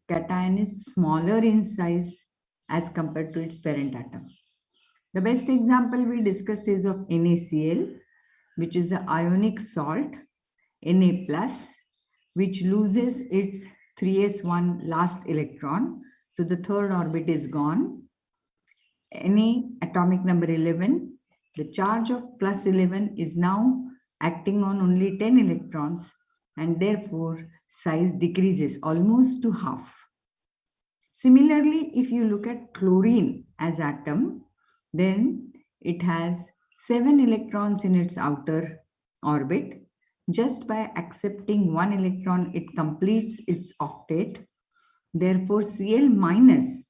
cation is smaller in size as compared to its parent atom. The best example we discussed is of NaCl, which is the ionic salt, Na plus, which loses its 3s1 last electron. So the third orbit is gone. Na atomic number 11, the charge of plus 11 is now acting on only 10 electrons, and therefore size decreases almost to half. Similarly, if you look at chlorine as atom, then it has 7 electrons in its outer orbit. Just by accepting 1 electron, it completes its octet. Therefore, Cl minus,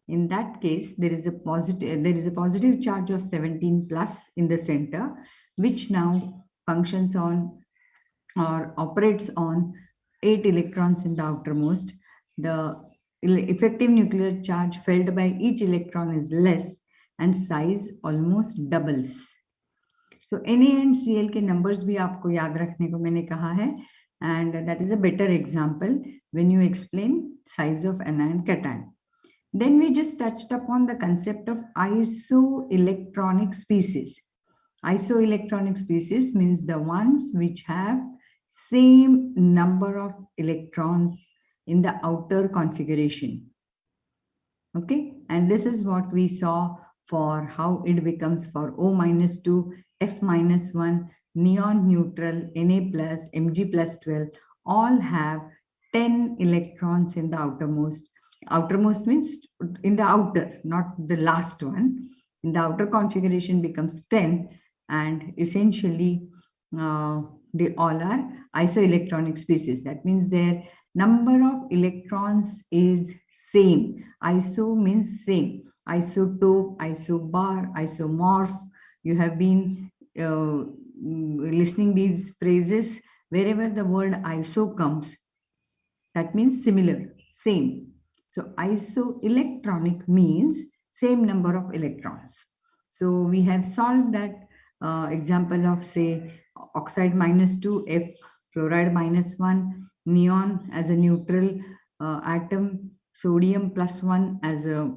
in that case, there is a positive charge of 17 plus in the center, which now functions on or operates on 8 electrons in the outermost. The effective nuclear charge felt by each electron is less and size almost doubles. So Na and Cl के numbers भी आपको याद रखने को मैंने कहा है, and that is a better example when you explain size of anion cation. Then we just touched upon the concept of isoelectronic species. Isoelectronic species means the ones which have same number of electrons in the outer configuration. Okay, and this is what we saw for how it becomes for O-2, F-1, neon neutral, Na plus, Mg plus 12, all have 10 electrons in the outermost. Outermost means in the outer, not the last one. In the outer configuration becomes 10, and essentially they all are isoelectronic species. That means their number of electrons is same. Iso means same. Isotope, isobar, isomorph. You have been listening these phrases. Wherever the word iso comes, that means similar, same. So isoelectronic means same number of electrons. So we have solved that example of, say, oxide -2, F, fluoride -1, neon as a neutral atom, sodium +1 as a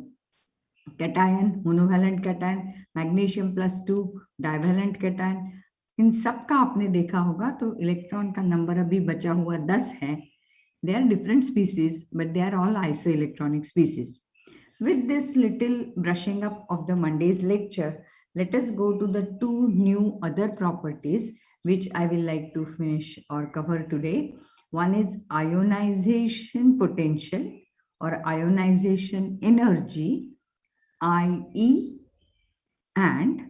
cation, monovalent cation, magnesium +2, divalent cation. इन सब का आपने देखा होगा, तो electron का number अभी बचा हुआ 10 है. They are different species, but they are all isoelectronic species. With this little brushing up of the Monday's lecture, let us go to the two new other properties which I will like to finish or cover today. One is ionization potential or ionization energy, IE, and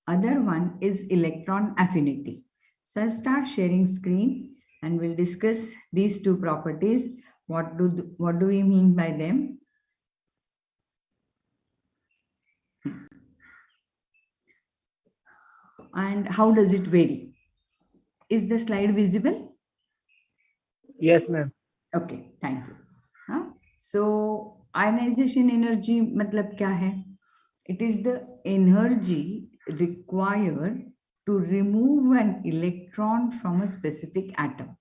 other one is electron affinity. So I'll start sharing screen and we'll discuss these two properties. What do we mean by them? And how does it vary? Is the slide visible? Yes, ma'am. Okay, thank you. So ionization energy matlab kya hai? It is the energy required to remove an electron from a specific atom.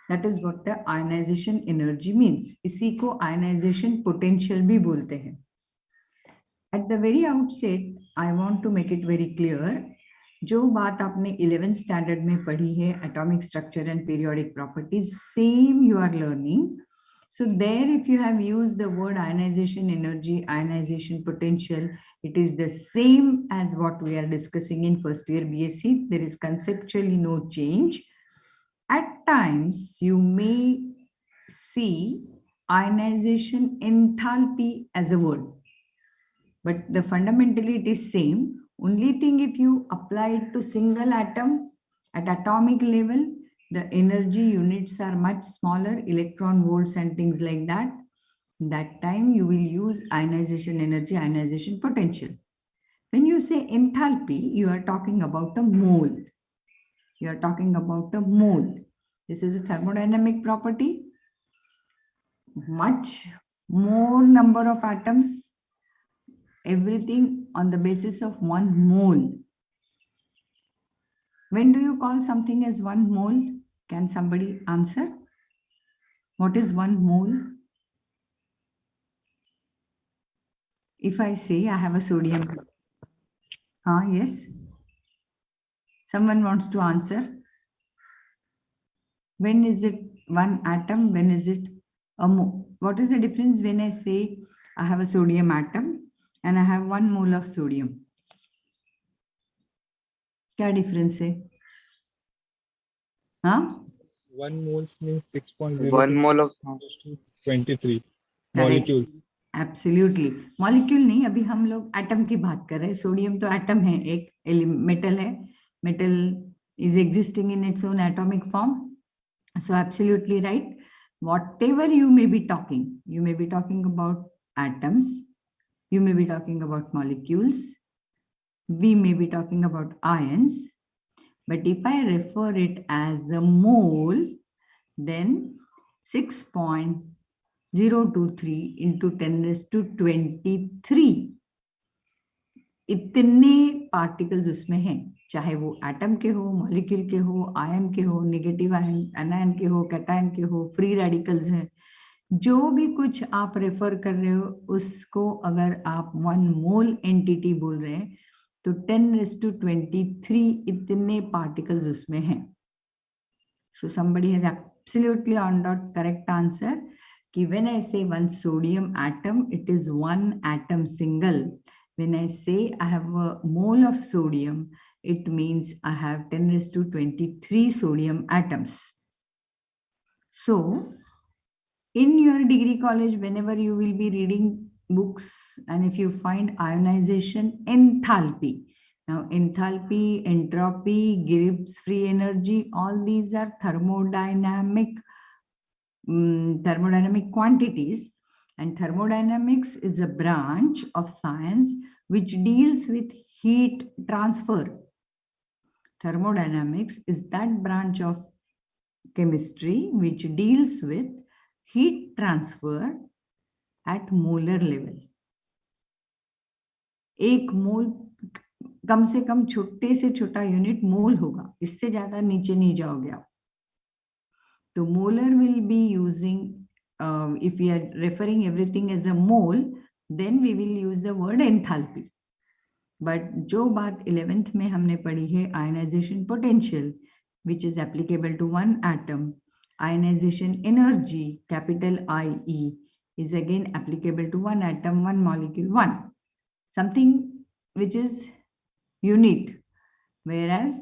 That is what the ionization energy means. इसी को ionization potential भी बोलते हैं. At the very outset, I want to make it very clear, जो बात आपने 11th standard में पढ़ी है, atomic structure and periodic properties, same you are learning. So there, if you have used the word ionization energy, ionization potential, it is the same as what we are discussing in first year BSc. There is conceptually no change. At times, you may see ionization enthalpy as a word, but the fundamentally it is same. Only thing, if you apply it to single atom at atomic level, the energy units are much smaller, electron volts and things like that. That time you will use ionization energy, ionization potential. When you say enthalpy, you are talking about a mole. You are talking about a mole. This is a thermodynamic property. Much more number of atoms, everything on the basis of 1 mole. When do you call something as 1 mole? Can somebody answer? What is 1 mole? if I say I have a sodium, yes, someone wants to answer. When is it one atom? When is it a mole? What is the difference when I say I have a sodium atom and I have 1 mole of sodium? क्या difference है? हाँ? 1 moles means 6.02 1 mole of 23 Correct. molecules. Absolutely molecule नहीं, अभी हम लोग atom की बात कर रहे हैं. सोडियम तो एटम है, एक मेटल है. Metal is existing in its own atomic form. So absolutely right. Whatever you may be talking about atoms, you may be talking about molecules, we may be talking about ions, but if I refer it as a mole, then 6.023 into 10 raised to 23 इतने particles उसमें हैं, चाहे वो atom के हो, molecule के हो, ion के हो, नेगेटिव आयन एनायन के हो, कैटायन के हो, फ्री रेडिकल्स हैं. जो भी कुछ आप रेफर कर रहे हो उसको अगर आप 1 मोल एंटिटी बोल रहे हैं तो 10 raised to 23 इतने पार्टिकल्स उसमें हैं. So somebody has absolutely on dot correct answer कि when I say 1 sodium atom, it is 1 atom single. When I say I have a mole of sodium, it means I have 10 raised to 23 sodium atoms. So in your degree college, whenever you will be reading books and if you find ionization enthalpy, now enthalpy, entropy, Gibbs free energy, all these are thermodynamic quantities, and thermodynamics is a branch of science which deals with heat transfer. Thermodynamics is that branch of chemistry which deals with heat transfer at molar level. एक मोल कम से कम छोटे से छोटा unit mole होगा, इससे ज्यादा नीचे नहीं जाओगे आप. तो molar will be using, if we are referring everything as a mole, then we will use the word enthalpy. But जो बात 11th में हमने पढ़ी है ionization potential, which is applicable to 1 atom, ionization energy, capital IE, is again applicable to 1 atom, 1 molecule, 1. Something which is unit, whereas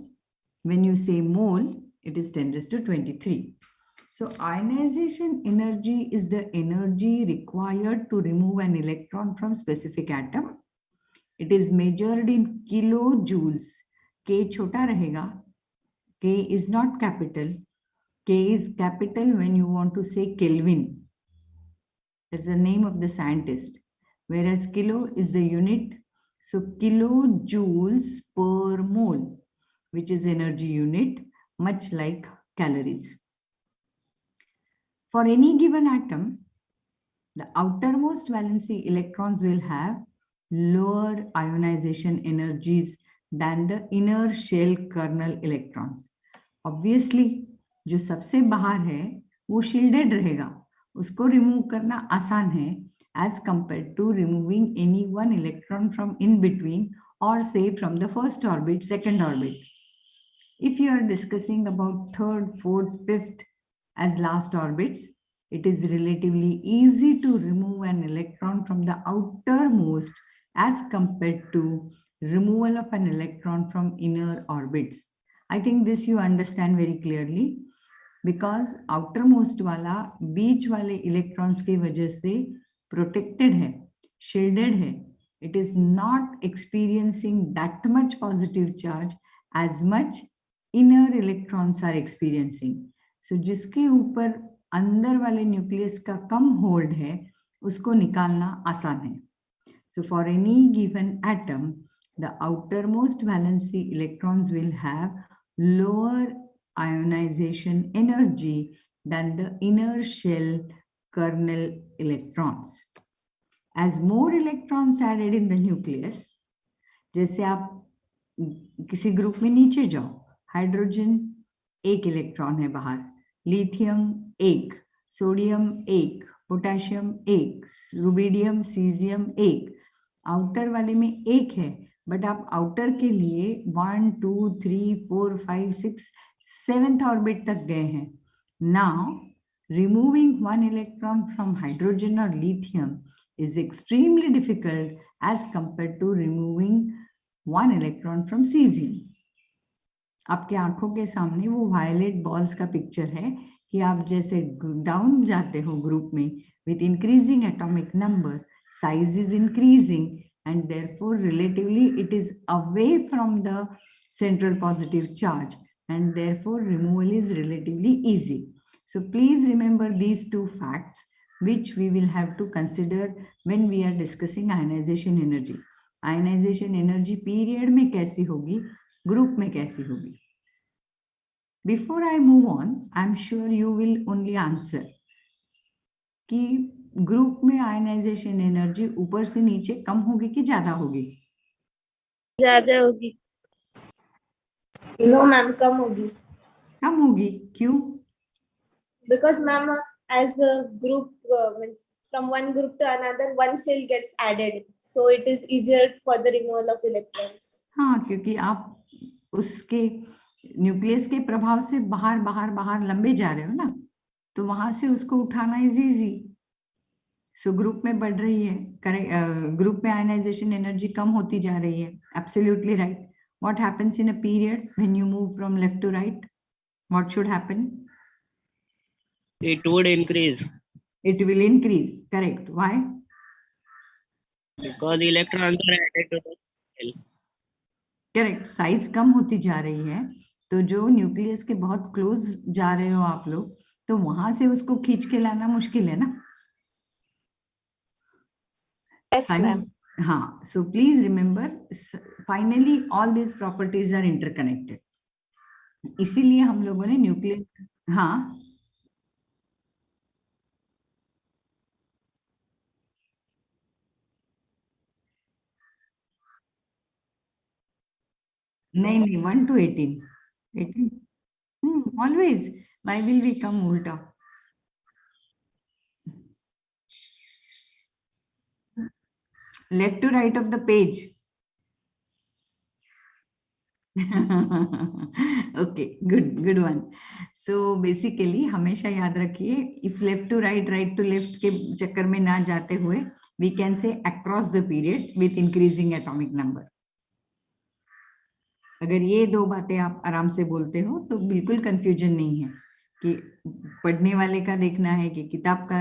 when you say mole, it is 10 raised to 23. So ionization energy is the energy required to remove an electron from specific atom. It is measured in kilojoules. K छोटा रहेगा. K is not capital. K is capital when you want to say Kelvin. That's the name of the scientist. Whereas kilo is the unit. So kilojoules per mole, which is energy unit, much like calories. For any given atom, the outermost valency electrons will have lower ionization energies than the inner shell kernel electrons. Obviously, जो सबसे बाहर है वो shielded रहेगा, उसको remove करना आसान है as compared to removing any one electron from in between or say from the first orbit, second orbit. If you are discussing about third, fourth, fifth as last orbits, it is relatively easy to remove an electron from the outermost as compared to removal of an electron from inner orbits. I think this you understand very clearly because outermost वाला बीच वाले electrons की वजह से protected है, shielded है. It is not experiencing that much positive charge as much inner electrons are experiencing. So जिसके ऊपर अंदर वाले न्यूक्लियस का कम होल्ड है उसको निकालना आसान है. So for any given atom, the outermost valency electrons will have lower ionization energy than the inner shell kernel electrons. As more electrons added in the nucleus, जैसे आप किसी ग्रुप में नीचे जाओ, हाइड्रोजन 1 इलेक्ट्रॉन है बाहर, lithium 1, sodium 1, potassium 1, rubidium, caesium 1. Outer वाले में एक है, बट आप आउटर के लिए 1 2 3 4 5 6 7th ऑर्बिट तक गए हैं. Now removing one electron from hydrogen or lithium is extremely difficult as compared to removing one electron from cesium. आपके आंखों के सामने वो वायलेट बॉल्स का पिक्चर है कि आप जैसे डाउन जाते हो ग्रुप में, with increasing atomic number, size is increasing and therefore relatively it is away from the central positive charge and therefore removal is relatively easy. So please remember these two facts which we will have to consider when we are discussing ionization energy. Ionization energy period में कैसी होगी, group में कैसी होगी. Before I move on, I'm sure you will only answer कि group में ionization energy ऊपर से नीचे कम होगी कि ज्यादा होगी? ज्यादा होगी. नो मैम, कम होगी. कम होगी, क्यों? Because ma'am, as a group means from one group to another, one shell gets added, so it is easier for the removal of electrons. हाँ, क्योंकि आप उसके न्यूक्लियस के प्रभाव से बाहर बाहर बाहर लंबे जा रहे हो ना, तो वहां से उसको उठाना इज इजी. सो ग्रुप में बढ़ रही है, करेक्ट. ग्रुप में आयनाइजेशन एनर्जी कम होती जा रही है. Absolutely right. What happens in a period when you move from left to right? What should happen? It would increase It will increase. Correct. Why? because electrons are added to the cell. Correct. Size कम होती जा रही है, तो जो nucleus के बहुत close जा रहे हो आप लोग, तो वहां से उसको खींच के लाना मुश्किल है ना. Yes, ma'am. हाँ. So please remember, finally all these properties are interconnected. इसीलिए हम लोगों ने न्यूक्लियस. हाँ, नहीं 1 to 18. 18. Always. Why will we come ulta? Left to right of the page. Okay, good one. So basically हमेशा याद रखिए, if left to right, right to left के चक्कर में ना जाते हुए, we can say across the period with increasing atomic number. अगर ये दो बातें आप आराम से बोलते हो तो बिल्कुल कंफ्यूजन नहीं है कि पढ़ने वाले का देखना है कि किताब का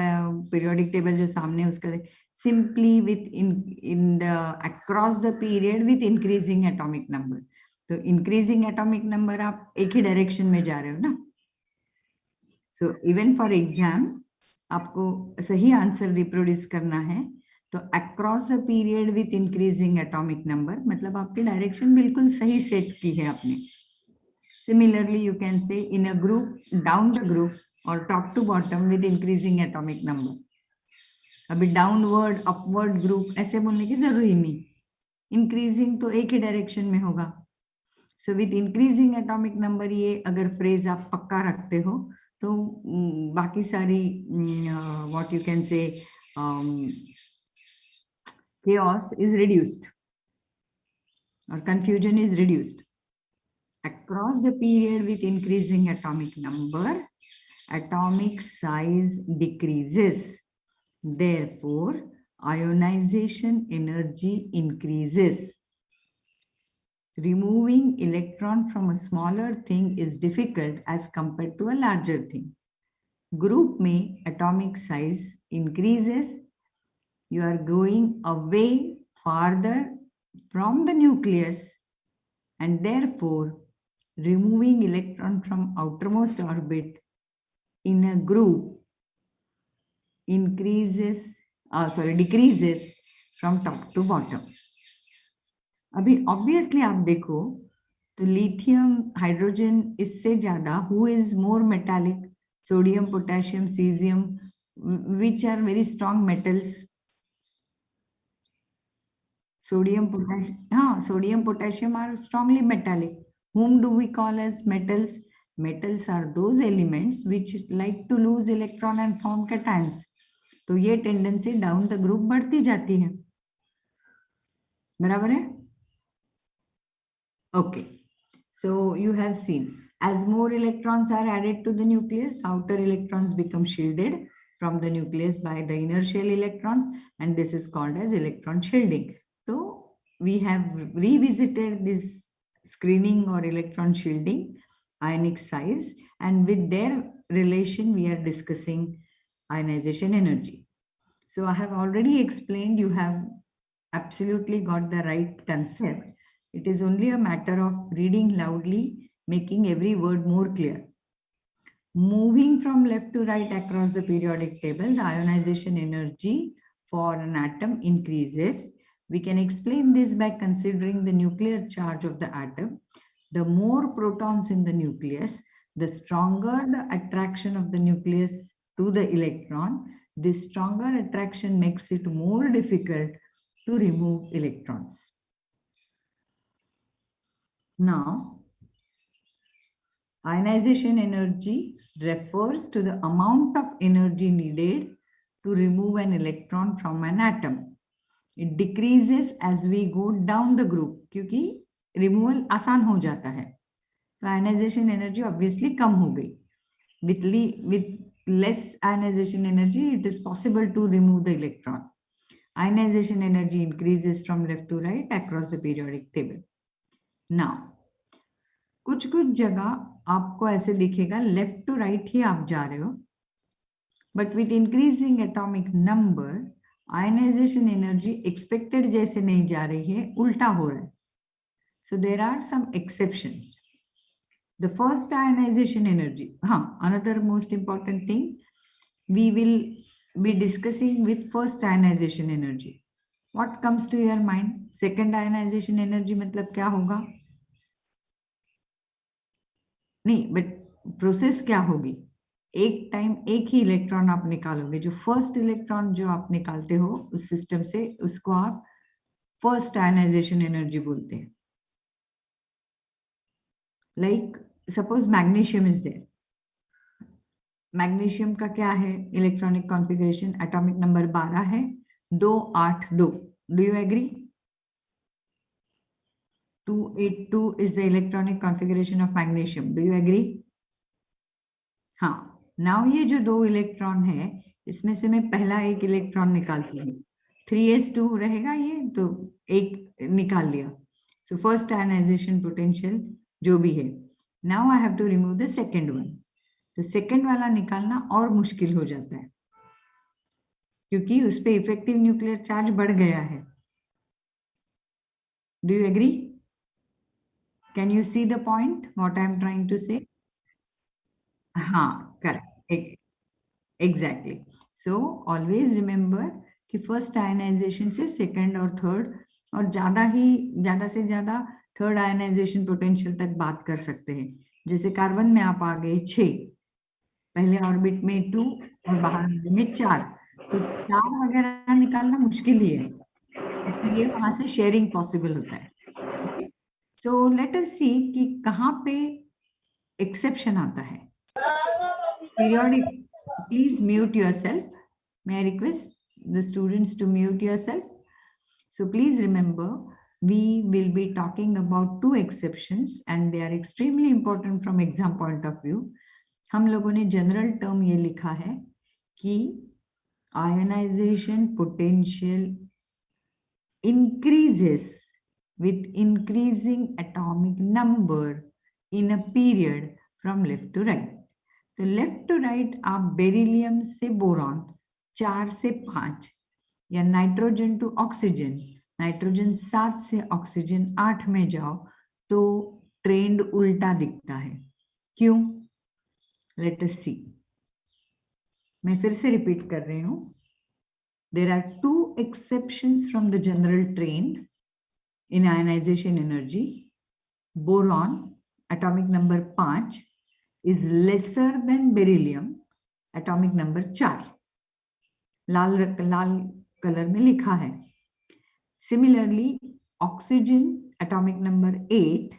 पीरियोडिक टेबल जो सामने उसका. Simply with in the across the period with increasing atomic number. तो इंक्रीजिंग एटॉमिक नंबर आप एक ही डायरेक्शन में जा रहे हो ना. सो इवन फॉर एग्जाम आपको सही आंसर रिप्रोड्यूस करना है, तो across the period with increasing atomic number मतलब आपकी डायरेक्शन बिल्कुल सही सेट की है आपने. Similarly you can say in a group, down the group और top to bottom with increasing atomic number. अभी डाउनवर्ड अपवर्ड ग्रुप ऐसे बोलने की जरूरी नहीं. इंक्रीजिंग तो एक ही डायरेक्शन में होगा. So with increasing atomic number, ये अगर फ्रेज आप पक्का रखते हो तो बाकी सारी व्हाट यू कैन से chaos is reduced or confusion is reduced. Across the period with increasing atomic number, atomic size decreases. Therefore, ionization energy increases. Removing electron from a smaller thing is difficult as compared to a larger thing. Group में atomic size increases. You are going away farther from the nucleus and therefore removing electron from outermost orbit in a group decreases from top to bottom. अभी obviously आप देखो तो lithium, hydrogen इससे ज्यादा who is more metallic? Sodium, potassium, cesium, which are very strong metals. Sodium, potassium are strongly metallic. Whom do we call as metals? Metals are those elements which like to lose electron and form cations. तो ये tendency down the group बढ़ती जाती है. बराबर है? Okay. So you have seen as more electrons are added to the nucleus, the outer electrons become shielded from the nucleus by the inner shell electrons, and this is called as electron shielding. So we have revisited this screening or electron shielding, ionic size, and with their relation, we are discussing ionization energy. So I have already explained, you have absolutely got the right concept. It is only a matter of reading loudly, making every word more clear. Moving from left to right across the periodic table, the ionization energy for an atom increases. We can explain this by considering the nuclear charge of the atom. The more protons in the nucleus, the stronger the attraction of the nucleus to the electron. This stronger attraction makes it more difficult to remove electrons. Now, ionization energy refers to the amount of energy needed to remove an electron from an atom. It decreases as we go down the group क्योंकि removal आसान हो जाता है. तो ionization energy obviously कम हो गई. With less ionization energy, it is possible to remove the electron. Ionization energy increases from left to right across the periodic table. Now, कुछ जगह आपको ऐसे दिखेगा लेफ्ट टू राइट ही आप जा रहे हो, but with increasing atomic number ionization energy expected जैसे नहीं जा रही है, उल्टा हो रहा है. So there are some exceptions. The first ionization energy, हाँ, another most important thing we will be discussing with first ionization energy. What comes to your mind? Second ionization energy मतलब क्या होगा? नहीं, बट प्रोसेस क्या होगी? एक time एक ही electron आप निकालोगे. जो फर्स्ट इलेक्ट्रॉन जो आप निकालते हो उस सिस्टम से, उसको आप फर्स्ट आयनाइजेशन एनर्जी बोलते हैं. Like suppose magnesium is there. Magnesium का क्या है इलेक्ट्रॉनिक कॉन्फ़िगरेशन? एटॉमिक नंबर 12 है, 282. Do you agree? 282 is the electronic configuration of magnesium. Do you agree? हाँ. नाउ ये जो 2 इलेक्ट्रॉन है, इसमें से मैं पहला एक इलेक्ट्रॉन निकालती हूँ. 3s2 रहेगा ये, तो एक निकाल लिया. सो फर्स्ट आयनाइजेशन पोटेंशियल जो भी है. Now I have to remove the second one. तो सेकेंड वाला निकालना और मुश्किल हो जाता है क्योंकि उस पर इफेक्टिव न्यूक्लियर चार्ज बढ़ गया है. Do you agree? Can you see the point? What I am trying to say? हाँ, correct. Exactly. So always remember कि first ionization से second और third और ज़्यादा से ज़्यादा third ionization potential तक बात कर सकते हैं. जैसे कार्बन में आप आ गए 6, पहले ऑर्बिट में 2 और बाहर में 4, तो 4 वगैरह निकालना मुश्किल ही है, इसलिए वहां से शेयरिंग पॉसिबल होता है. So let us see कि कहाँ पे exception आता है. Periodic, please mute yourself. May I request the students to mute yourself? So please remember, we will be talking about 2 exceptions and they are extremely important from exam point of view. हम लोगों ने general term ये लिखा है कि ionization potential increases with increasing atomic number in a period from left to right. तो left to right आप beryllium से बोरॉन 4 से 5 या नाइट्रोजन टू ऑक्सीजन, नाइट्रोजन 7 से ऑक्सीजन 8 में जाओ तो ट्रेंड उल्टा दिखता है. क्यों? Let us see. मैं फिर से रिपीट कर रही हूं. There are 2 exceptions from the general trend in ionization energy. Boron, atomic number 5, is lesser than beryllium, atomic number 4. Lal colour में लिखा है. Similarly, oxygen, atomic number 8,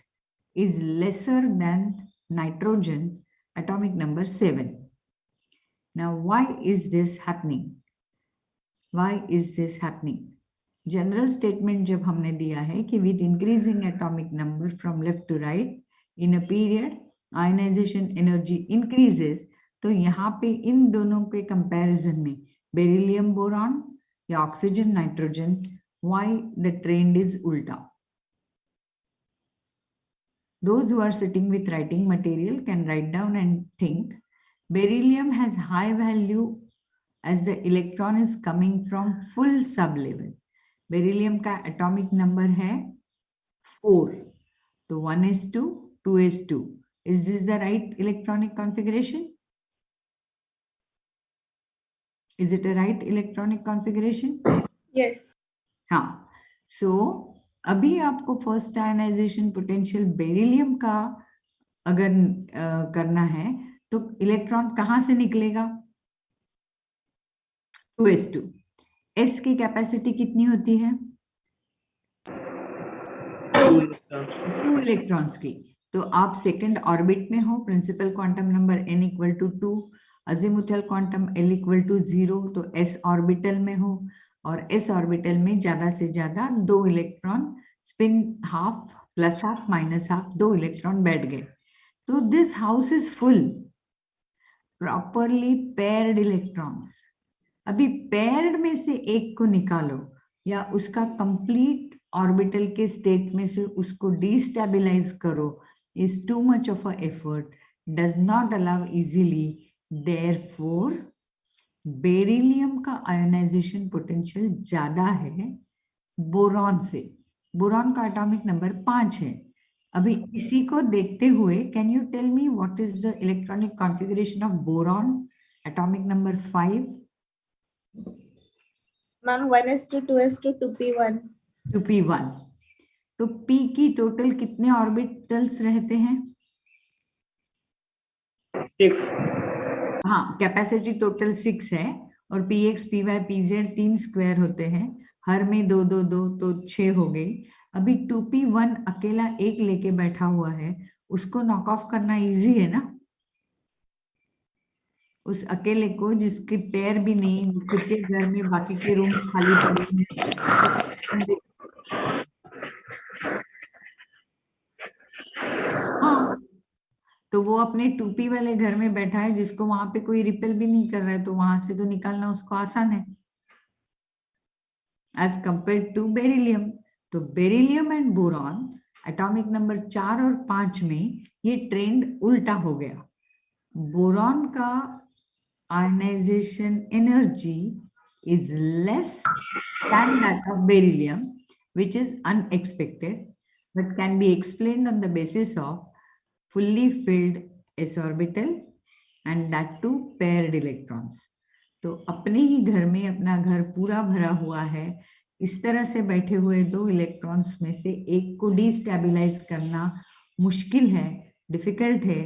is lesser than nitrogen, atomic number 7. Now, why is this happening? Why is this happening? General statement जब हमने दिया है कि with increasing atomic number from left to right in a period ionization energy increases, तो यहाँ पे इन दोनों के कंपैरिजन में बेरिलियम बोरॉन या oxygen nitrogen, why the trend is उल्टा. Those who are sitting with writing material can write down and think. Beryllium has high value as the electron is coming from full sublevel. Beryllium का atomic number है 4. तो 1s2, 2s2. Is this the right electronic configuration? Is it a right electronic configuration? Yes. हाँ. So अभी आपको first ionization potential beryllium का अगर करना है तो इलेक्ट्रॉन कहाँ से निकलेगा? 2s2. s की कैपेसिटी कितनी होती है? 2 इलेक्ट्रॉन्स की. तो आप सेकंड ऑर्बिट में हो, principal quantum number n equal to 2, azimuthal quantum l equal to 0, तो s ऑर्बिटल में हो और s ऑर्बिटल में ज्यादा से ज्यादा 2 electron, spin half plus half minus half, 2 electron बैठ गए. तो this house is full, properly paired electrons. अभी पेयर्ड में से एक को निकालो या उसका कंप्लीट ऑर्बिटल के स्टेट में से उसको डिस्टेबलाइज करो, is too much of a effort, does not allow easily. Therefore beryllium का आयोनाइजेशन पोटेंशियल ज्यादा है बोरॉन से. बोरॉन का एटॉमिक नंबर 5 है. अभी इसी को देखते हुए can you tell me what is the electronic configuration of boron atomic number 5? Ma'am, 1s2, 2s2, 2p1. 2p1. तो p की टोटल कितने ऑर्बिटल्स रहते हैं? 6. हाँ, कैपेसिटी टोटल 6 है और px, py, pz 3 स्क्वायर होते हैं, हर में 2 2 2 तो 6 हो गई. अभी 2p1 अकेला एक लेके बैठा हुआ है, उसको नॉक ऑफ करना इजी है ना? उस अकेले को जिसके पैर भी नहीं, खुद के घर में बाकी के रूम्स खाली पड़े हैं. हाँ, तो वो अपने 2p वाले घर में बैठा है जिसको वहां पे कोई रिपेल भी नहीं कर रहा है, तो वहां से तो निकालना उसको आसान है एज कंपेयर टू बेरिलियम. तो beryllium and boron atomic number 4 और 5 में ये ट्रेंड उल्टा हो गया. बोरॉन का ionization energy is less than that of beryllium, which is unexpected, but can be explained on the basis of fully filled s orbital and that too paired electrons. तो अपने ही घर में अपना घर पूरा भरा हुआ है, इस तरह से बैठे हुए 2 इलेक्ट्रॉन्स में से एक को डिस्टेबलाइज करना मुश्किल है, डिफिकल्ट है,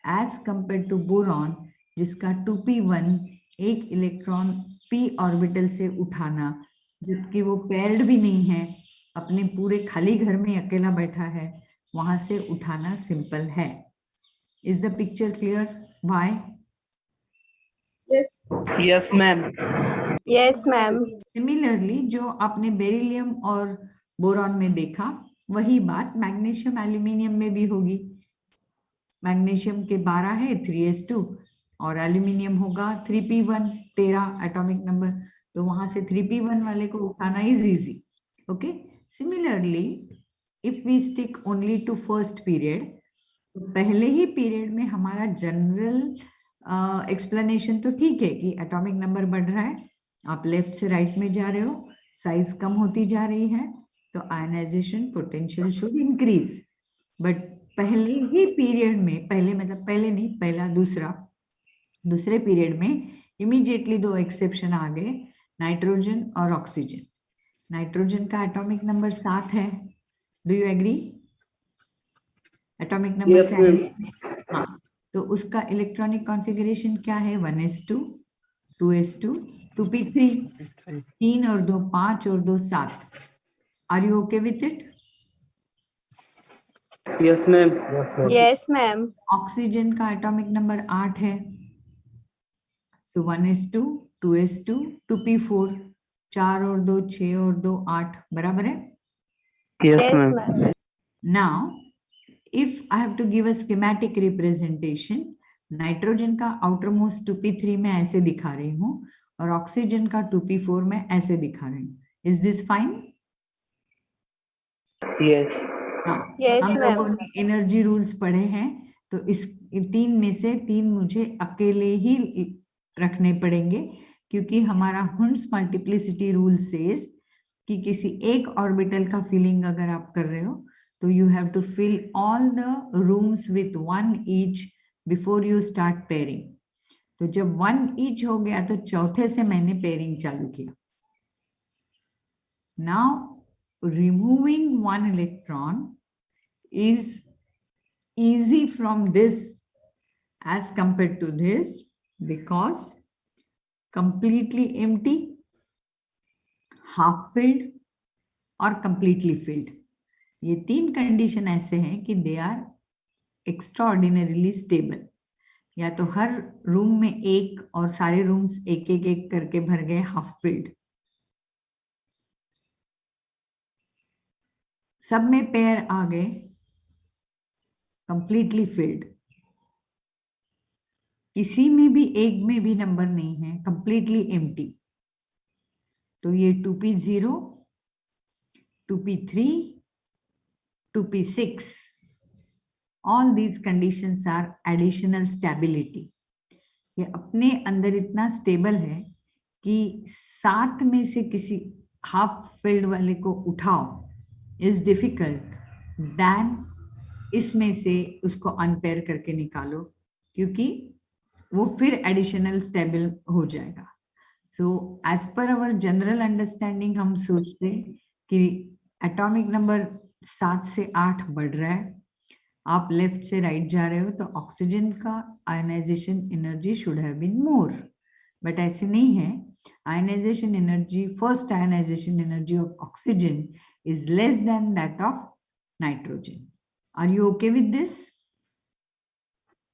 एज कंपेयर टू बोरॉन जिसका 2p1 एक इलेक्ट्रॉन p ऑर्बिटल से उठाना, जबकि वो पेयर्ड भी नहीं है, अपने पूरे खाली घर में अकेला बैठा है, वहां से उठाना सिंपल है. Is the picture clear? Why? Yes. Yes, ma'am. Yes, ma'am. Similarly जो आपने बेरिलियम और बोरॉन में देखा वही बात मैग्नीशियम एल्यूमिनियम में भी होगी. मैग्नीशियम के 12 है 3s2 और एल्यूमिनियम होगा 3p1, 13 एटॉमिक नंबर, तो वहां से 3p1 वाले को उठाना is easy. Okay, similarly if we stick only to first period, तो पहले ही पीरियड में हमारा जनरल एक्सप्लेनेशन तो ठीक है कि एटॉमिक नंबर बढ़ रहा है, आप लेफ्ट से राइट में जा रहे हो, साइज कम होती जा रही है, तो ionization potential should increase. But पहले ही पीरियड में, पहले मतलब पहले नहीं, पहला दूसरे पीरियड में इमीडिएटली 2 एक्सेप्शन आ गए, नाइट्रोजन और ऑक्सीजन. नाइट्रोजन का एटॉमिक नंबर 7 है. Do you agree? Atomic number 7. हाँ, तो उसका इलेक्ट्रॉनिक कॉन्फ़िगरेशन क्या है? 1s2, 2s2, 2p3, 3 और 2 5 और 2 7. Are you okay with it? Yes, ma'am. Yes, ma'am. Oxygen का एटॉमिक नंबर 8 है. So 1s2, 2s2, 2p4. 4 और 2 6 और 2 8 बराबर है. Yes, Yes, ma'am. ma'am. Now, if I have to give a schematic representation, nitrogen का outermost 2p3 में ऐसे दिखा रही हूँ और ऑक्सीजन का 2p4 में ऐसे दिखा रही हूँ. Is this fine? Yes. हाँ, Yes, हम ma'am. लोगों ने एनर्जी रूल्स पढ़े हैं, तो इस 3 में से 3 मुझे अकेले ही रखने पड़ेंगे, क्योंकि हमारा हुंस मल्टीप्लिसिटी रूल सेज कि किसी एक ऑर्बिटल का फिलिंग अगर आप कर रहे हो तो you have to fill all the rooms with 1 each before you start pairing. तो जब 1 ईच हो गया तो चौथे से मैंने पेयरिंग चालू किया. Now removing 1 electron is easy from this as compared to this because completely empty, half filled और completely filled. ये 3 कंडीशन ऐसे हैं कि दे आर एक्स्ट्राऑर्डिनरीली स्टेबल. या तो हर रूम में एक और सारे रूम्स एक एक एक करके भर गए हाफ फिल्ड. सब में पेयर आ गए कंप्लीटली फिल्ड. किसी में भी एक में भी नंबर नहीं है, कंप्लीटली एम्प्टी. तो ये 2p0, 2p3, 2p6, all these conditions are additional stability. ये अपने अंदर इतना स्टेबल है कि 7 में से किसी हाफ फिल्ड वाले को उठाओ इज डिफिकल्ट देन इसमें से उसको अनपेयर करके निकालो, क्योंकि वो फिर एडिशनल स्टेबल हो जाएगा. सो एज पर अवर जनरल अंडरस्टैंडिंग हम सोचते कि एटॉमिक नंबर 7 से 8 बढ़ रहा है, आप लेफ्ट से राइट जा रहे हो, तो ऑक्सीजन का ionization energy should have been more, but ऐसे नहीं है. Ionization energy, first ionization energy of oxygen is less than that of nitrogen. Are you okay with this?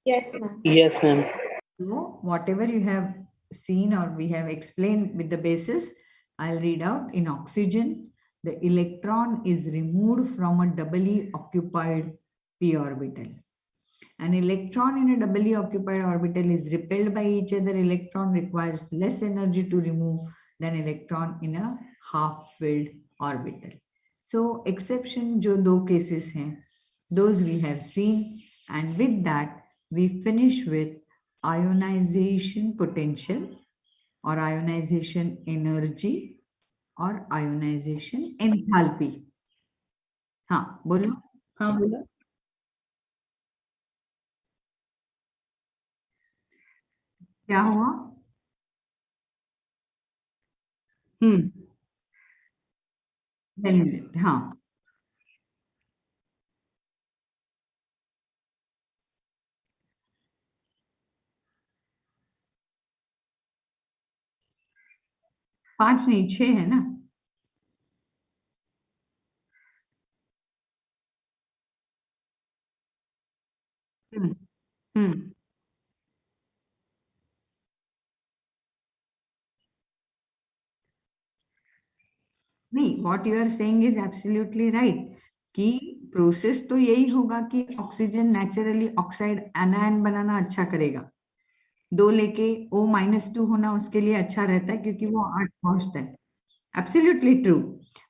Yes, ma'am. Yes, ma'am. So whatever you have seen or we have explained with the basis, I'll read out. In oxygen, the electron is removed from a doubly occupied p orbital. An electron in a doubly occupied orbital is repelled by each other electron, requires less energy to remove than electron in a half-filled orbital. So exception जो 2 cases हैं, those we have seen, and with that we finish with ionization potential or ionization energy or ionization enthalpy. हाँ बोलो. हाँ बोलो. क्या हुआ? हाँ 5 नहीं 6 है ना. हम्म नहीं, what you are saying is absolutely right कि प्रोसेस तो यही होगा कि ऑक्सीजन नेचुरली ऑक्साइड एनायन बनाना अच्छा करेगा. 2 लेके O-2 होना उसके लिए अच्छा रहता है क्योंकि वो 8 पहुंचता है. Absolutely true.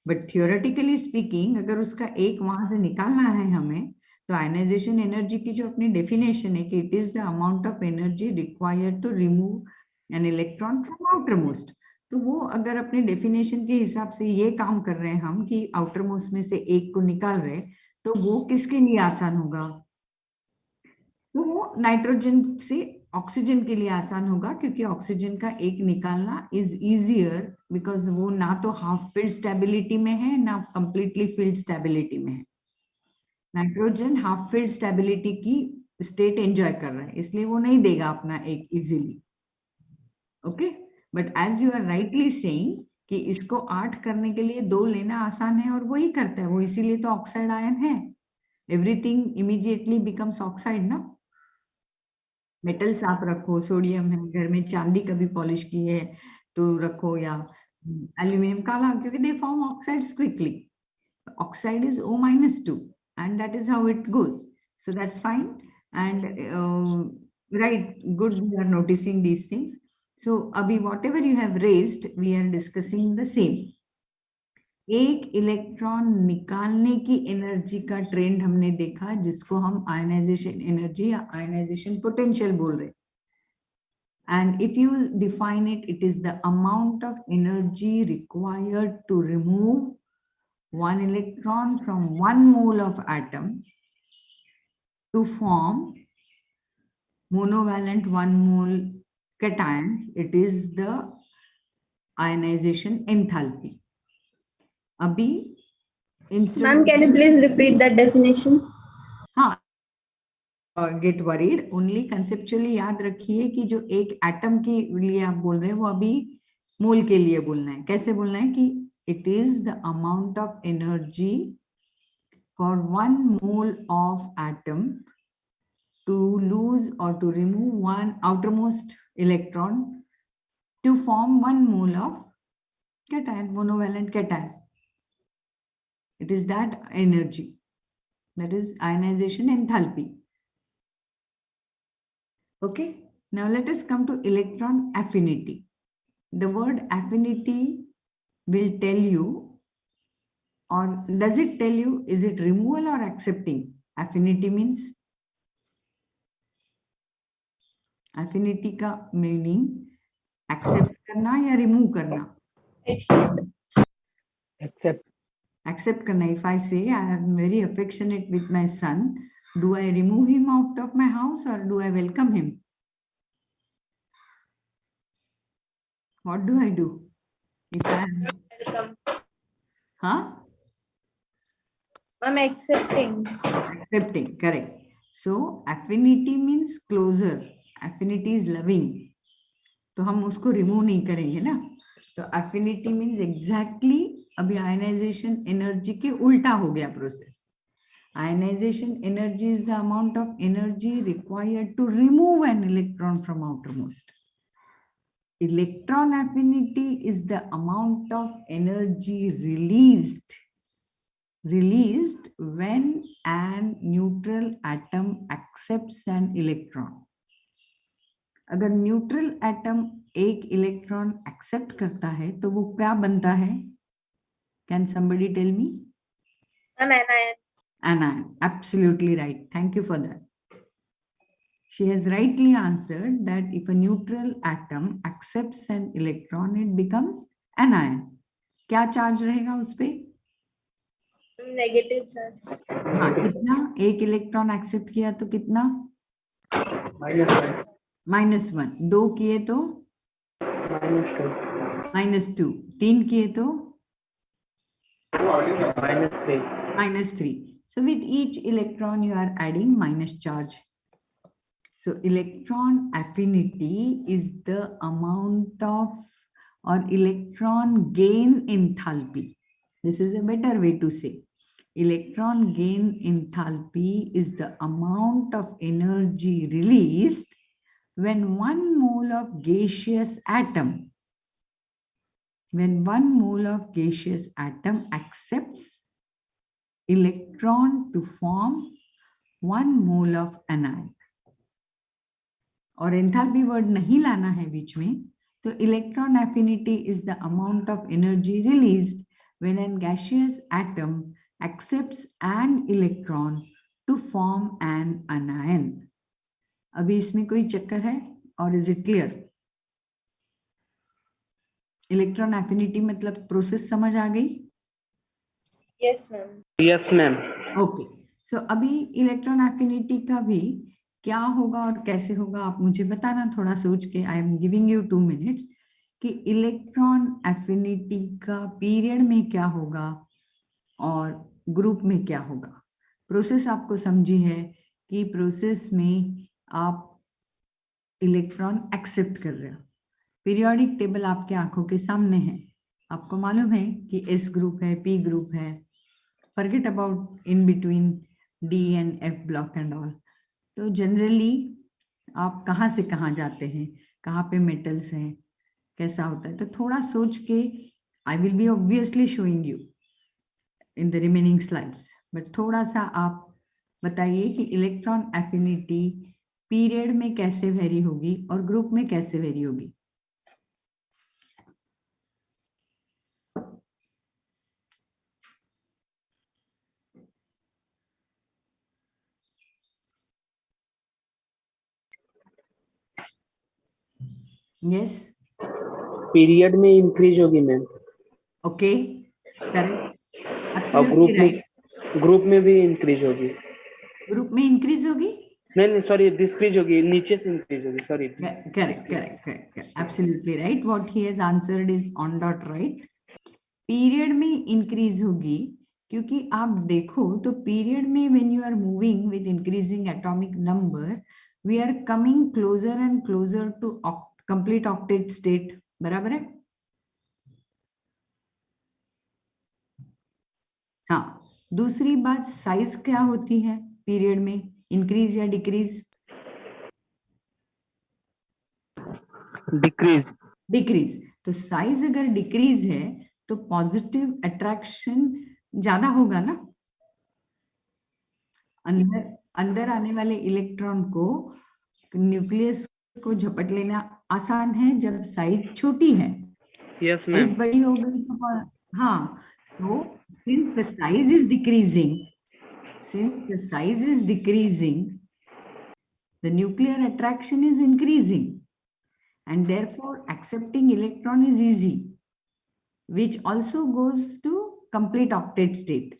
But theoretically speaking अगर उसका एक वहां से निकालना है हमें, तो आयनाइजेशन एनर्जी की जो अपनी डेफिनेशन है कि it is the amount of energy required to remove an electron from outermost. तो वो अगर अपने डेफिनेशन के हिसाब से ये काम कर रहे हैं हम कि आउटर मोस्ट में से एक को निकाल रहे, तो वो किसके लिए आसान होगा? तो वो नाइट्रोजन से ऑक्सीजन के लिए आसान होगा, क्योंकि ऑक्सीजन का एक निकालना इज इजियर बिकॉज वो ना तो हाफ फिल्ड स्टेबिलिटी में है ना कंप्लीटली फिल्ड स्टेबिलिटी में है. नाइट्रोजन हाफ फिल्ड स्टेबिलिटी की स्टेट एंजॉय कर रहा है, इसलिए वो नहीं देगा अपना एक easily. Okay, but as you are rightly saying कि इसको 8 करने के लिए 2 लेना आसान है और वो ही करता है, वो इसीलिए तो ऑक्साइड आयन है. एवरीथिंग इमीडिएटली बिकम्स ऑक्साइड ना. मेटल साफ रखो, सोडियम है घर में, चांदी कभी पॉलिश की है तो रखो, या Aluminium काला क्योंकि they form oxides quickly. Oxide is O-2 and that is how it goes. So that's fine. And right, good, we are noticing these things. So abhi whatever you have raised, we are discussing the same. एक electron निकालने की energy का trend हमने देखा जिसको हम ionization energy या ionization potential बोल रहे हैं. And if you define it, it is the amount of energy required to remove one electron from 1 mole of atom to form monovalent 1 mole cations. It is the ionization enthalpy. Abhi, instead Ma'am, can you please repeat that definition? Gate worried, only conceptually याद रखिए कि जो एक atom के लिए आप बोल रहे हैं वो अभी मोल के लिए बोलना है. कैसे बोलना है कि it is the amount of energy for 1 mole of atom to lose और to remove one outermost electron to form 1 mole of cation, monovalent cation. It is that energy, that is ionization enthalpy. Okay, now let us come to electron affinity. The word affinity will tell you, or does it tell you, is it removal or accepting? Affinity means, affinity का meaning accept करना या remove करना? Accept. Accept करना. If I say I am very affectionate with my son, do I remove him out of my house or do I welcome him? What do I do? If I am, Welcome. huh? I'm accepting. Accepting, correct. So affinity means closer. Affinity is loving. तो हम उसको remove नहीं करेंगे ना. तो affinity means exactly अभी ionization energy के उल्टा हो गया process. Ionization energy is the amount of energy required to remove an electron from outermost. Electron affinity is the amount of energy released when an neutral atom accepts an electron. अगर neutral atom एक electron accept करता है तो वो क्या बनता है? Can somebody tell me? I'm anion. Anion. Absolutely right. Thank you for that. She has rightly answered that if a neutral atom accepts an electron, it becomes anion. क्या charge रहेगा उस पे? Negative charge. हाँ, कितना? एक electron accept किया तो कितना? -1. 2 किए तो -2. 3 किए तो -3. So with each electron you are adding minus charge. So electron affinity is the amount of or electron gain enthalpy. This is a better way to say. Electron gain enthalpy is the amount of energy released when 1 mole of gaseous atom, accepts electron to form 1 mole of anion. और enthalpy word नहीं लाना है बीच में. तो electron affinity is the amount of energy released when an gaseous atom accepts an electron to form an anion. अभी इसमें कोई चक्कर है और is it clear? Electron affinity मतलब प्रोसेस समझ आ गई? Yes, ma'am. Yes, ma'am. Okay. सो अभी इलेक्ट्रॉन एफिनिटी का भी क्या होगा और कैसे होगा आप मुझे बताना थोड़ा सोच के. I am giving you 2 minutes कि इलेक्ट्रॉन एफिनिटी का पीरियड में क्या होगा और ग्रुप में क्या होगा. प्रोसेस आपको समझी है कि प्रोसेस में आप इलेक्ट्रॉन एक्सेप्ट कर रहे हो. पीरियोडिक टेबल आपके आंखों के सामने है. आपको मालूम है कि एस ग्रुप है, पी ग्रुप है. Forget about in between D and F block and all. तो जनरली आप कहाँ से कहाँ जाते हैं, कहाँ पे मेटल्स हैं, कैसा होता है, तो थोड़ा सोच के I will be obviously showing you in the remaining slides, but थोड़ा सा आप बताइए कि इलेक्ट्रॉन एफिनिटी पीरियड में कैसे वेरी होगी और ग्रुप में कैसे वेरी होगी। यस, पीरियड में इंक्रीज होगी मैम, ओके, करेक्ट, और एब्सोल्युटली राइट। ग्रुप में भी इंक्रीज होगी। ग्रुप में इंक्रीज होगी, नहीं सॉरी, डिक्रीज होगी, नीचे से इंक्रीज होगी, sorry. correct, absolutely right, what he has answered is on dot right। Period में इंक्रीज होगी क्योंकि आप देखो तो पीरियड में when you are moving with increasing atomic number we are coming closer and closer to complete octet state, बराबर है। हाँ, दूसरी बात साइज क्या होती है पीरियड में, इंक्रीज या डिक्रीज? डिक्रीज। डिक्रीज। तो साइज अगर डिक्रीज है तो पॉजिटिव अट्रैक्शन ज्यादा होगा ना, अंदर अंदर आने वाले इलेक्ट्रॉन को न्यूक्लियस को झपट लेना आसान है जब साइज छोटी है। Yes size ma'am. बड़ी हो गई तो हाँ, so since the size is decreasing, the nuclear attraction is increasing and therefore accepting electron is easy, which also goes to complete octet state।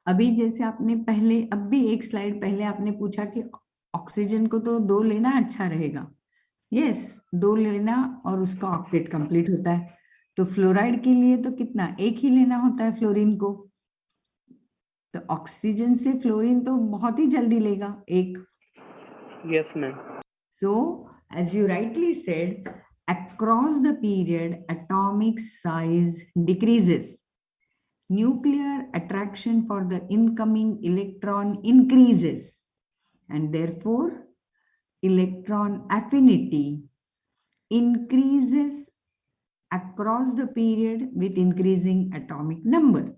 अभी जैसे आपने पहले, अब भी एक स्लाइड पहले आपने पूछा कि ऑक्सीजन को तो 2 लेना अच्छा रहेगा, यस 2 लेना और उसका ऑक्टेट कंप्लीट होता है। तो फ्लोराइड के लिए तो कितना, 1 ही लेना होता है फ्लोरीन को, तो ऑक्सीजन से फ्लोरीन तो बहुत ही जल्दी लेगा 1। Yes ma'am. So, as you rightly said, across the period, atomic size decreases. Nuclear attraction for the incoming electron increases, and therefore, electron affinity increases across the period with increasing atomic number.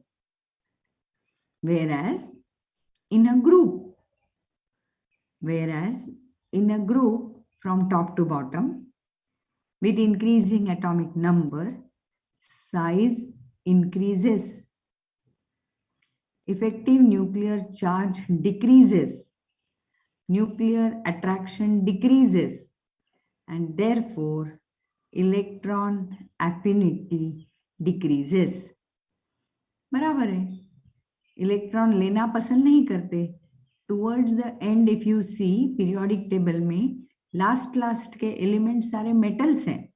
Whereas in a group, from top to bottom, with increasing atomic number, size increases, effective nuclear charge decreases, nuclear attraction decreases, and therefore electron affinity decreases। बराबर है, electron लेना पसंद नहीं करते। Towards the end if you see periodic table में last के element सारे metals हैं।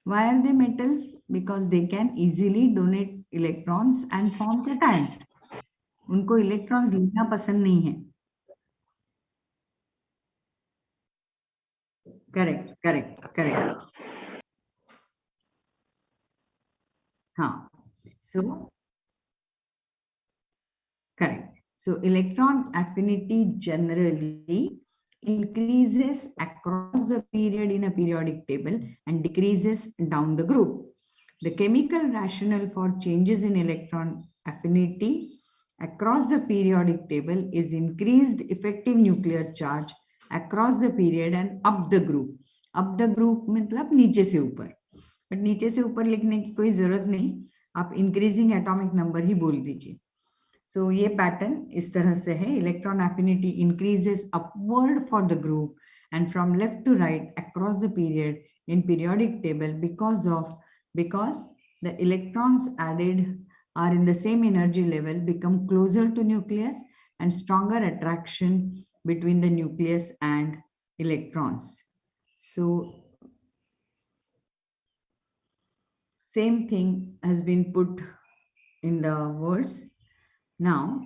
Why are they metals? Because they can easily donate electrons and form cations। उनको इलेक्ट्रॉन्स लेना पसंद नहीं है। करेक्ट। हाँ, so correct। So electron affinity generally increases across the period in a periodic table and decreases down the group। The chemical rationale for changes in electron affinity across the periodic table is increased effective nuclear charge across the period and up the group। up the group मतलब नीचे से ऊपर, but नीचे से ऊपर लिखने की कोई जरूरत नहीं, आप इंक्रीजिंग एटॉमिक नंबर ही बोल दीजिए। So ये पैटर्न इस तरह से है, electron affinity increases upward for the group and from left to right across the period in periodic table because the electrons added are in the same energy level, become closer to nucleus and stronger attraction between the nucleus and electrons। So same thing has been put in the words। Now,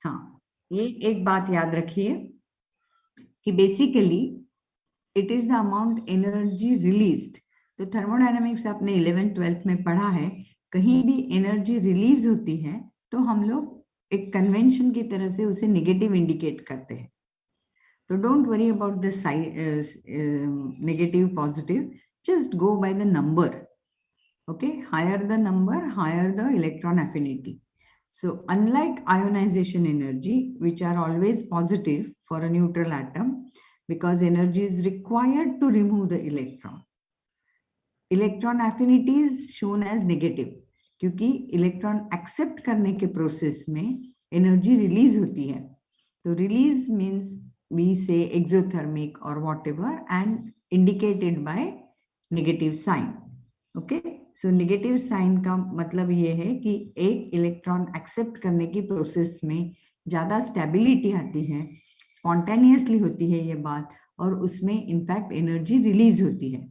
हाँ, ये एक बात याद रखिए कि basically it is the amount energy released. तो thermodynamics आपने 11th-12th में पढ़ा है, कहीं भी एनर्जी रिलीज होती है तो हम लोग एक कन्वेंशन की तरह से उसे नेगेटिव इंडिकेट करते हैं। तो So don't worry about the negative, positive. Just go by the number. Okay, higher the number, higher the electron affinity. So unlike ionization energy, which are always positive for a neutral atom, because energy is required to remove the electron. Electron affinity is shown as negative, क्योंकि electron accept करने के process में energy release होती है. तो release means we say exothermic or whatever and indicated by negative sign. Okay, so negative sign का मतलब ये है कि एक इलेक्ट्रॉन एक्सेप्ट करने की प्रोसेस में ज्यादा स्टेबिलिटी आती है, स्पॉन्टेनियसली होती है ये बात, और उसमें इनफैक्ट एनर्जी रिलीज होती है.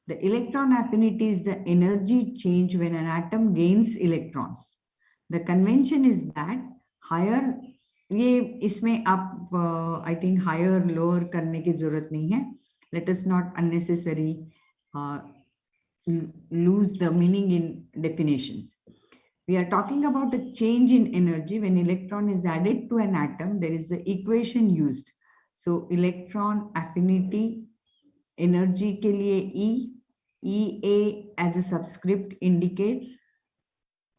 The electron affinity is the energy change when an atom gains electrons. The convention is that higher, ये इसमें आप आई थिंक हायर लोअर करने की जरूरत नहीं है. Let us not unnecessary lose the meaning in definitions. We are talking about a change in energy when electron is added to an atom. There is the equation used. So electron affinity energy के लिए EA as a subscript indicates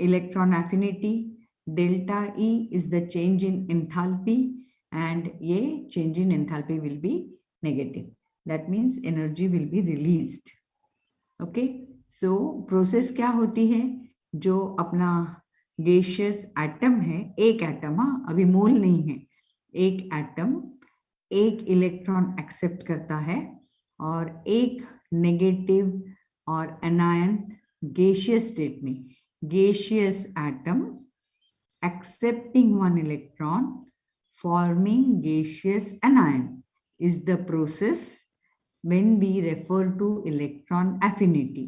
electron affinity. Delta E is the change in enthalpy, and ये change in enthalpy will be negative. That means energy will be released. Okay, so process क्या होती है? जो अपना gaseous atom है, एक atom, अभी मोल नहीं है, एक एटम एक इलेक्ट्रॉन एक्सेप्ट करता है और एक नेगेटिव और एनायन gaseous स्टेट में, gaseous atom accepting one electron forming gaseous anion is the process when we refer to electron affinity.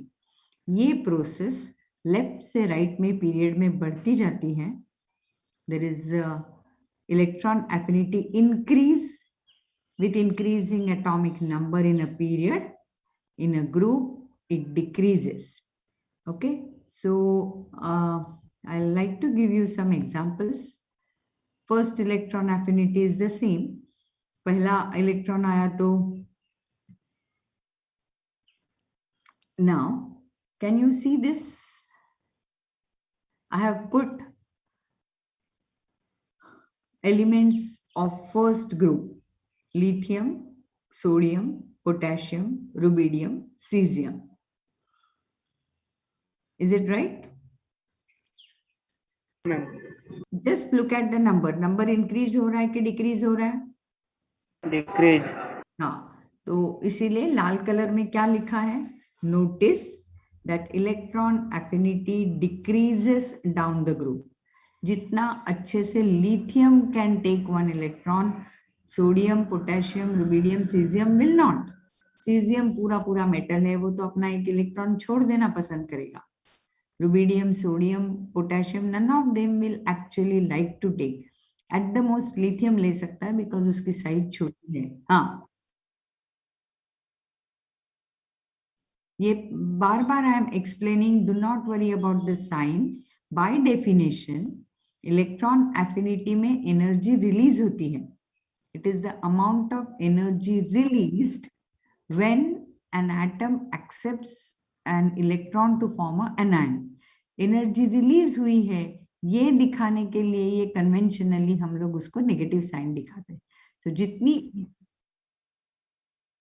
ये प्रोसेस लेफ्ट से राइट में पीरियड में बढ़ती जाती है. There is electron affinity increase with increasing atomic number in a period. In a group, it decreases. Okay, so I like to give you some examples. First electron affinity is the same. पहला electron आया तो now can you see this? I have put elements of first group: lithium, sodium, potassium, rubidium, cesium. Is it right? Just look at the number. Number increase हो रहा है कि decrease हो रहा है? Decrease. हाँ, तो इसीलिए लाल कलर में क्या लिखा है? Notice that electron affinity decreases down the group. जितना अच्छे से lithium can take one electron, sodium, potassium, rubidium, cesium will not. Cesium पूरा पूरा मेटल है, वो तो अपना एक इलेक्ट्रॉन छोड़ देना पसंद करेगा. Rubidium, sodium, potassium, none of them will actually like to take. At the most lithium ले सकता है because उसकी साइज छोटी है. हाँ, ये बार बार I am explaining. Do not worry about the sign. By definition, electron affinity में energy release होती है. It is the amount of energy released when an atom accepts an electron to form an anion. Energy release हुई है, ये दिखाने के लिए ये कन्वेंशनली हम लोग उसको नेगेटिव साइन दिखाते हैं. तो जितनी,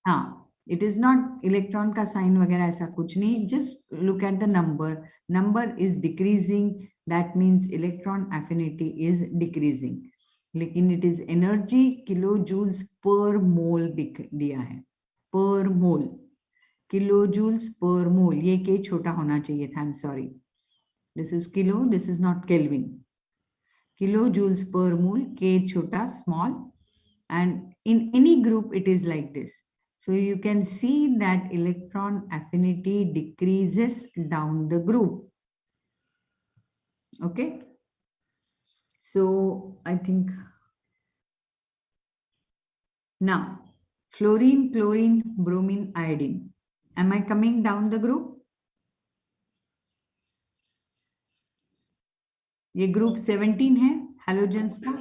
हाँ, इट इज नॉट इलेक्ट्रॉन का साइन वगैरह ऐसा कुछ नहीं. Just look at the number. Number is decreasing, that means electron affinity is decreasing. लेकिन it is energy kilo joules per mole दिया है. पर मोल, किलो जूल्स पर मोल. ये के छोटा होना चाहिए था. I am sorry. This is kilo, this is not Kelvin. Kilojoules per mole, K chota, small. And in any group, it is like this. So you can see that electron affinity decreases down the group. Okay. So I think now fluorine, chlorine, bromine, iodine. Am I coming down the group? ये group 17 है halogens का.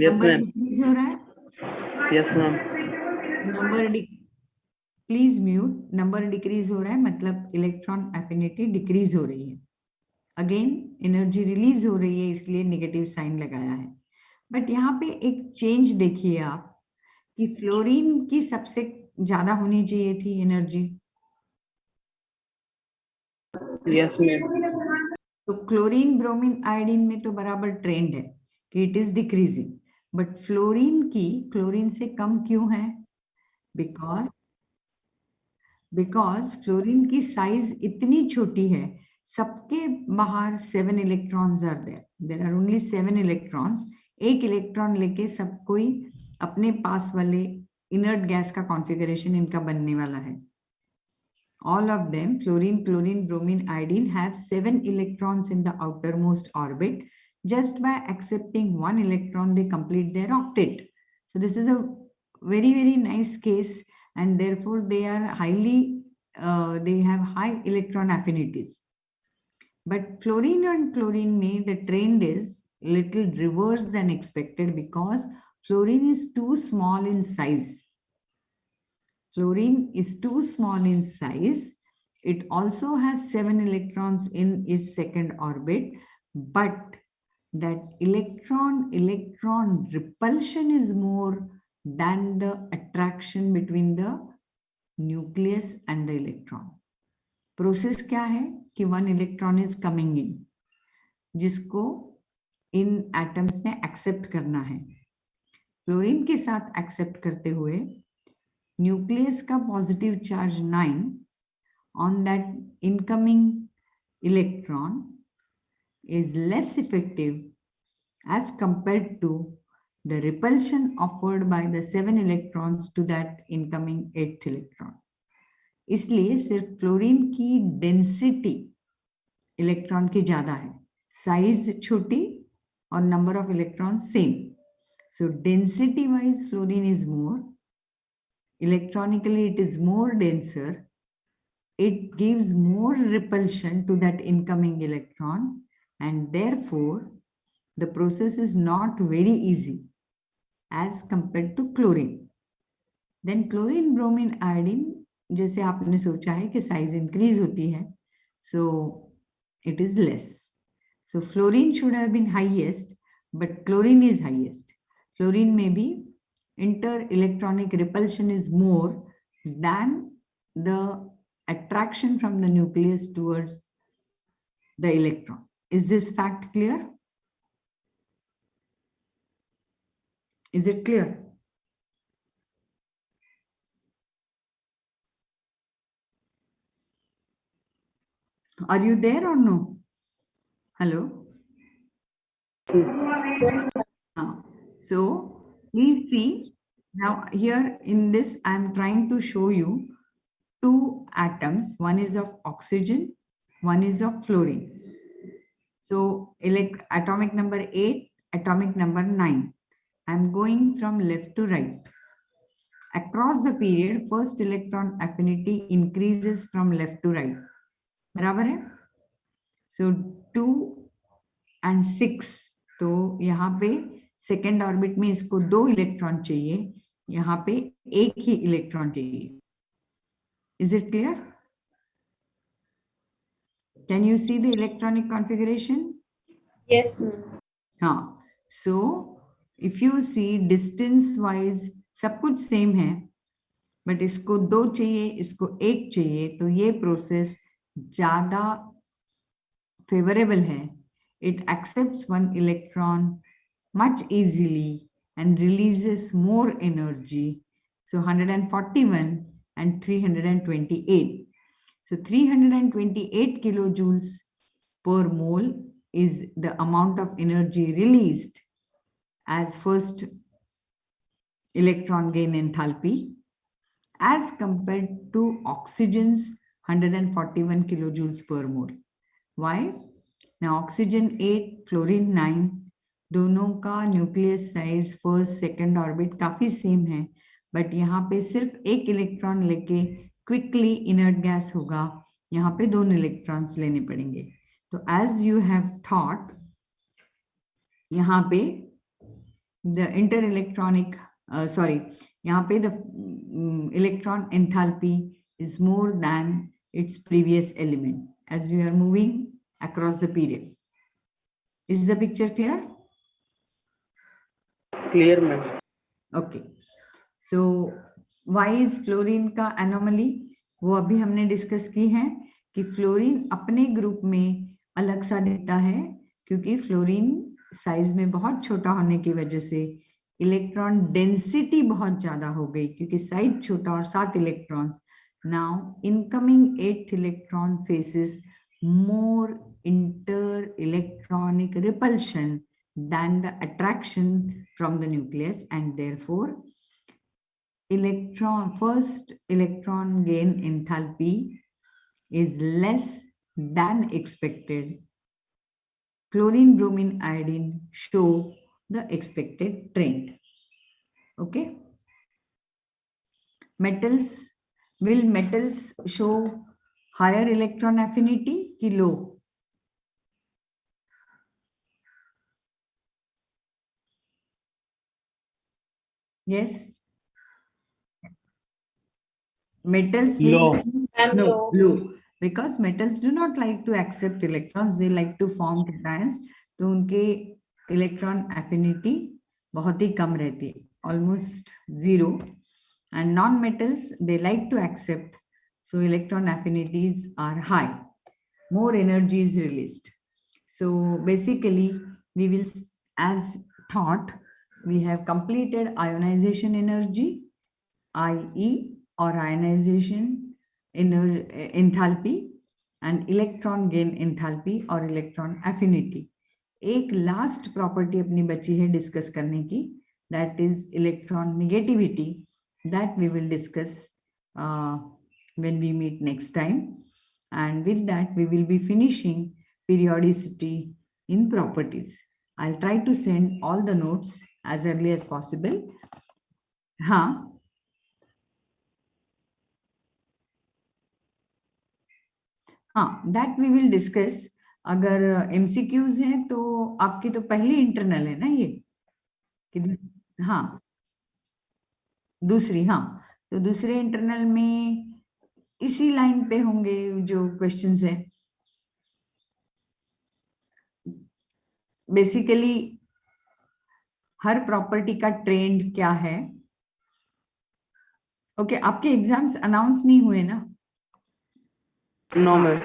Yes, number ma'am. Decrease हो रहा है, Yes, ma'am. Number please mute, number decrease हो रहा है मतलब इलेक्ट्रॉन एफिनिटी डिक्रीज हो रही है। अगेन एनर्जी रिलीज हो रही है, इसलिए नेगेटिव साइन लगाया है। बट यहाँ पे एक चेंज देखिए आप कि फ्लोरीन की सबसे ज्यादा होनी चाहिए थी एनर्जी, Yes, ma'am. तो क्लोरीन ब्रोमीन आयोडीन में तो बराबर ट्रेंड है कि it is decreasing, but fluorine की क्लोरीन से कम क्यों है? बिकॉज फ्लोरीन की साइज इतनी छोटी है, सबके बाहर 7 electrons are there are only 7 electrons. एक इलेक्ट्रॉन लेके सब कोई अपने पास वाले इनर्ट गैस का कॉन्फ़िगरेशन इनका बनने वाला है। All of them, fluorine, chlorine, bromine, iodine, have 7 electrons in the outermost orbit. Just by accepting 1 electron, they complete their octet. So this is a very, very nice case, and therefore they are highly, they have high electron affinities. But fluorine and chlorine, the trend is little reverse than expected because fluorine is too small in size. Fluorine is too small in size. It also has 7 electrons in its second orbit, but that electron repulsion is more than the attraction between the nucleus and the electron. Process क्या है कि 1 electron is coming in, जिसको इन atoms ने accept करना है। Fluorine के साथ accept करते हुए nucleus का positive charge 9 on that incoming electron is less effective as compared to the repulsion offered by the 7 electrons to that incoming 8th electron. इसलिए सिर्फ फ्लोरीन की डेंसिटी इलेक्ट्रॉन की ज्यादा है, साइज छोटी और number of electron same, so density wise fluorine is more, electronically it is more denser, it gives more repulsion to that incoming electron, and therefore the process is not very easy as compared to chlorine. Then chlorine, bromine, iodine, जैसे आपने सोचा है कि size increase होती है, so it is less. So fluorine should have been highest, but chlorine is highest. Fluorine may be inter-electronic repulsion is more than the attraction from the nucleus towards the electron. Is this fact clear? Is it clear? Are you there or no? Hello? So please see, now here in this I am trying to show you two atoms, one is of oxygen, one is of fluorine. So atomic number 8, atomic number 9. I am going from left to right. Across the period, first electron affinity increases from left to right. बराबर है? So 2 and 6, तो यहाँ पे second orbit में इसको 2 electron चाहिए, यहाँ पे एक ही इलेक्ट्रॉन चाहिए. Is it clear? Can you see the electronic configuration? Yes, ma'am. हाँ, so if you see distance wise सब कुछ सेम है, बट इसको 2 चाहिए, इसको 1 चाहिए, तो ये प्रोसेस ज्यादा फेवरेबल है. It accepts 1 electron much easily and releases more energy. So 141 and 328. So 328 kilojoules per mole is the amount of energy released as first electron gain enthalpy as compared to oxygen's 141 kilojoules per mole. Why? Now oxygen 8, fluorine 9, दोनों का nucleus size first second orbit काफी same है, but यहाँ पे सिर्फ एक electron लेके quickly inert gas होगा, यहाँ पे 2 इलेक्ट्रॉन्स लेने पड़ेंगे. तो एज यू हैव थॉट, यहाँ पे the inter-electronic, यहाँ पे the electron enthalpy is more than its previous element as we are moving across the period. Is the picture clear? Clear, ma'am. Okay. So why is fluorine का anomaly? वो अभी हमने discuss की है कि fluorine अपने ग्रुप में अलग सा दिखता है क्योंकि फ्लोरीन साइज में बहुत छोटा होने की वजह से इलेक्ट्रॉन डेंसिटी बहुत ज्यादा हो गई क्योंकि साइज छोटा और 7 electrons. Now incoming 8th electron faces more inter electronic repulsion than the attraction from the nucleus, and therefore first electron gain enthalpy is less than expected. Chlorine, bromine, iodine show the expected trend. Okay. Will metals show higher electron affinity ki low? Yes. Metals will Low. low, because metals do not like to accept electrons, they like to form cations. तो उनके electron affinity बहुत ही कम रहती है, almost zero. And non-metals, they like to accept, so electron affinities are high, more energy is released. So basically we will, as thought, we have completed ionization energy, IE, or ionization enthalpy, and electron gain enthalpy or electron affinity. एक last property अपनी बची है discuss करने की, that is electronegativity, that we will discuss when we meet next time. And with that we will be finishing periodicity in properties. I'll try to send all the notes as early as possible. हाँ, that we will discuss. अगर MCQs हैं तो आपकी तो पहली internal है ना ये कि, हाँ दूसरी, हाँ तो दूसरे इंटरनल में इसी लाइन पे होंगे जो क्वेश्चंस हैं. बेसिकली हर प्रॉपर्टी का ट्रेंड क्या है. ओके, आपके एग्जाम्स अनाउंस नहीं हुए ना? No, ma'am.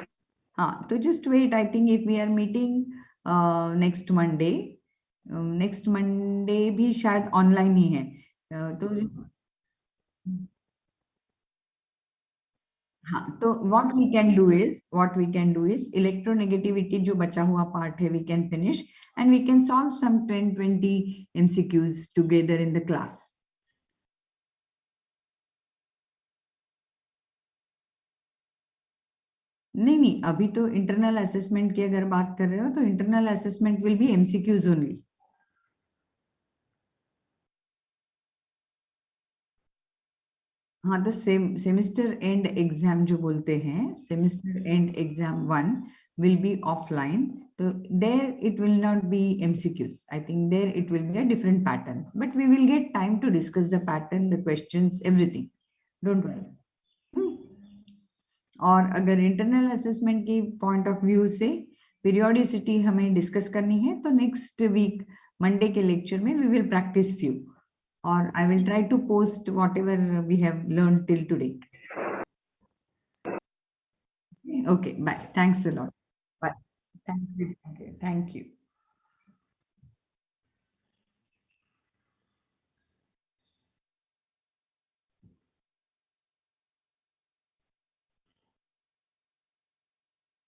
हाँ, तो just wait. I think if we are meeting next Monday भी शायद ऑनलाइन ही है. तो हाँ, तो what we can do is electronegativity जो बचा हुआ पार्ट है we can finish, and we can solve some 10-20 MCQs together in the class. नहीं, अभी तो इंटरनल असेसमेंट की अगर बात कर रहे हो तो internal assessment will be MCQs only. हाँ, तो सेमेस्टर एंड एग्जाम जो बोलते हैं, semester and exam 1 will be offline. So there it will not be MCQs. I think there it will be a different pattern. But we will get time to discuss the pattern, the questions, everything. Don't worry. और अगर internal assessment की point of view से periodicity हमें discuss करनी है तो next week Monday के lecture में वी विल प्रैक्टिस फ्यू, और I will try to post whatever we have learn till today. Okay, bye. Thanks a lot. Bye. Thank you.